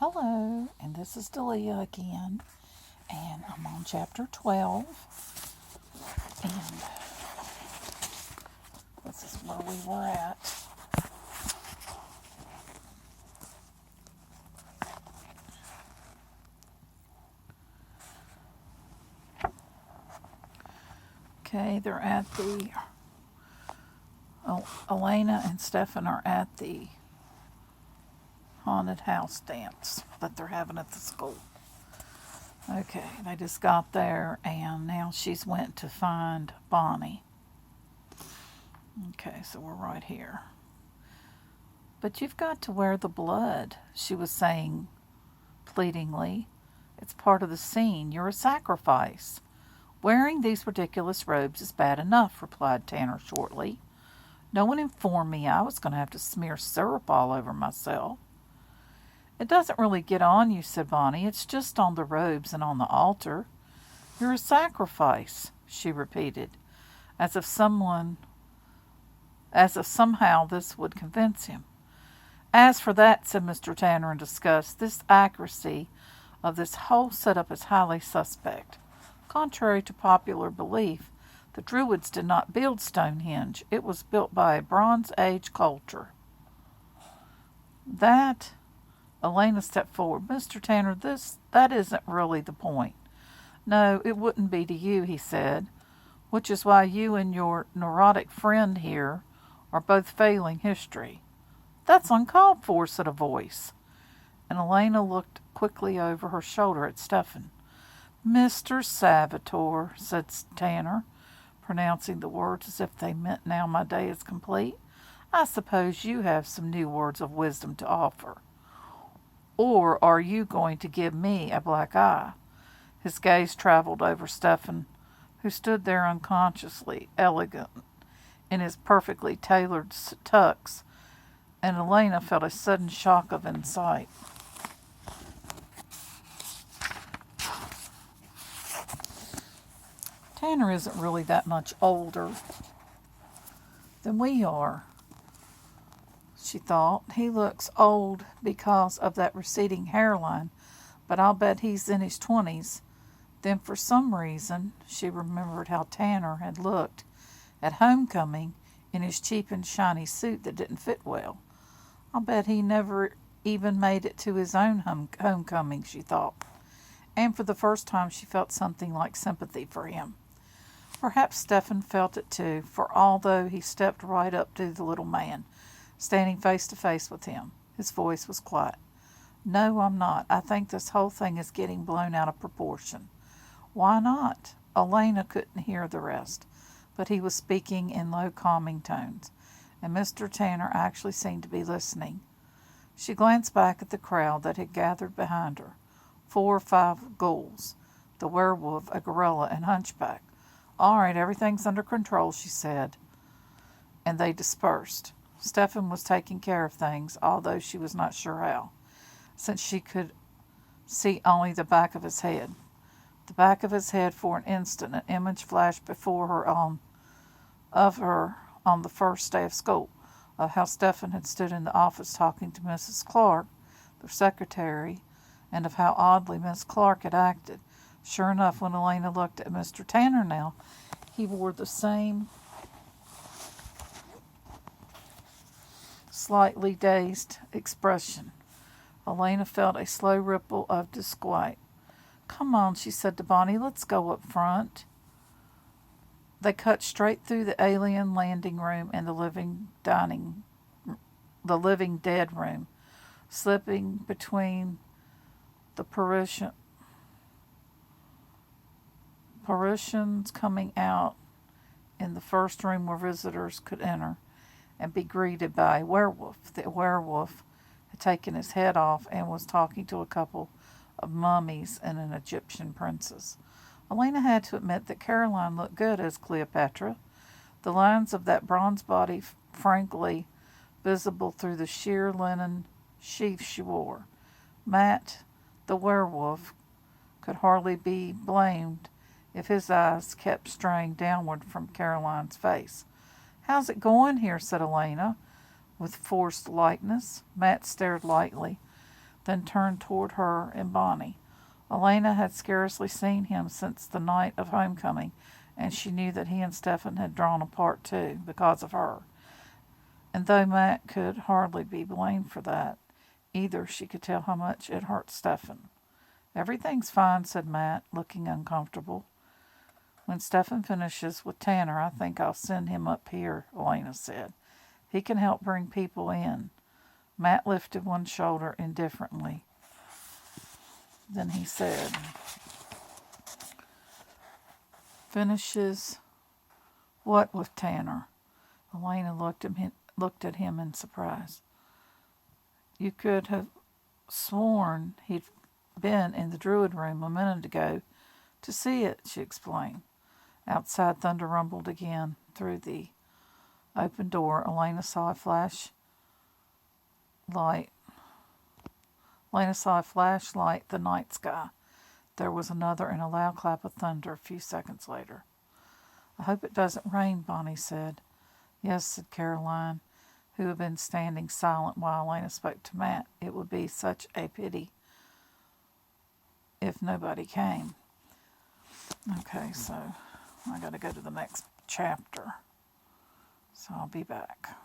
Hello, and this is Delia again, and I'm on chapter 12, and this is where we were at. Okay, they're at the, Elena and Stefan are at the haunted house dance that they're having at the school. Okay, they just got there, and now she's went to find Bonnie. Okay, so we're right here. But you've got to wear the blood, she was saying pleadingly. It's part of the scene. You're a sacrifice. Wearing these ridiculous robes is bad enough, replied Tanner shortly. No one informed me I was going to have to smear syrup all over myself. It doesn't really get on you, said Bonnie. It's just on the robes and on the altar. You're a sacrifice, she repeated, as if somehow this would convince him. As for that, said Mr. Tanner in disgust, this accuracy of this whole setup is highly suspect. Contrary to popular belief, the Druids did not build Stonehenge. It was built by a Bronze Age culture. That, Elena stepped forward. Mr. Tanner, that isn't really the point. No, it wouldn't be to you, he said, which is why you and your neurotic friend here are both failing history. That's uncalled for, said a voice, and Elena looked quickly over her shoulder at Stefan. Mr. Salvatore, said Tanner, pronouncing the words as if they meant now my day is complete. I suppose you have some new words of wisdom to offer. Or are you going to give me a black eye? His gaze traveled over Stefan, who stood there unconsciously elegant in his perfectly tailored tux, and Elena felt a sudden shock of insight. Tanner isn't really that much older than we are, she thought. He looks old because of that receding hairline, but I'll bet he's in his 20s. Then for some reason she remembered how Tanner had looked at homecoming in his cheap and shiny suit that didn't fit well. I'll bet he never even made it to his own homecoming, she thought. And for the first time she felt something like sympathy for him. Perhaps Stefan felt it too, for although he stepped right up to the little man, standing face to face with him, his voice was quiet. No, I'm not. I think this whole thing is getting blown out of proportion. Why not? Elena couldn't hear the rest, but he was speaking in low, calming tones, and Mr. Tanner actually seemed to be listening. She glanced back at the crowd that had gathered behind her. 4 or 5 ghouls, the werewolf, a gorilla, and hunchback. All right, everything's under control, she said, and they dispersed. Stefan was taking care of things, although she was not sure how, since she could see only the back of his head. The back of his head, for an instant, an image flashed before her on the first day of school, of how Stefan had stood in the office talking to Mrs. Clark, the secretary, and of how oddly Miss Clark had acted. Sure enough, when Elena looked at Mr. Tanner now, he wore the same slightly dazed expression. Elena felt a slow ripple of disquiet. Come on, she said to Bonnie, let's go up front. They cut straight through the alien landing room and the living dead room, slipping between the Parisians coming out in the first room where visitors could enter and be greeted by a werewolf. The werewolf had taken his head off and was talking to a couple of mummies and an Egyptian princess. Elena had to admit that Caroline looked good as Cleopatra, the lines of that bronze body frankly visible through the sheer linen sheath she wore. Matt, the werewolf, could hardly be blamed if his eyes kept straying downward from Caroline's face. How's it going here? Said Elena, with forced lightness. Matt stared lightly. then turned toward her and Bonnie. Elena had scarcely seen him since the night of homecoming, and she knew that he and Stephen had drawn apart too, because of her. And though Matt could hardly be blamed for that, either, she could tell how much it hurt Stephen. "Everything's fine," said Matt, looking uncomfortable. "When Stephen finishes with Tanner, I think I'll send him up here," Elena said. "He can help bring people in." Matt lifted one shoulder indifferently. Then he said, "Finishes what with Tanner?" Elena looked at him in surprise. "You could have sworn he'd been in the Druid room a minute ago to see it," she explained. Outside, thunder rumbled again. Through the open door, Elena saw a flashlight the night sky. There was another and a loud clap of thunder a few seconds later. "I hope it doesn't rain," Bonnie said. "Yes," said Caroline, who had been standing silent while Elena spoke to Matt. "It would be such a pity if nobody came." Okay, so I got to go to the next chapter. So I'll be back.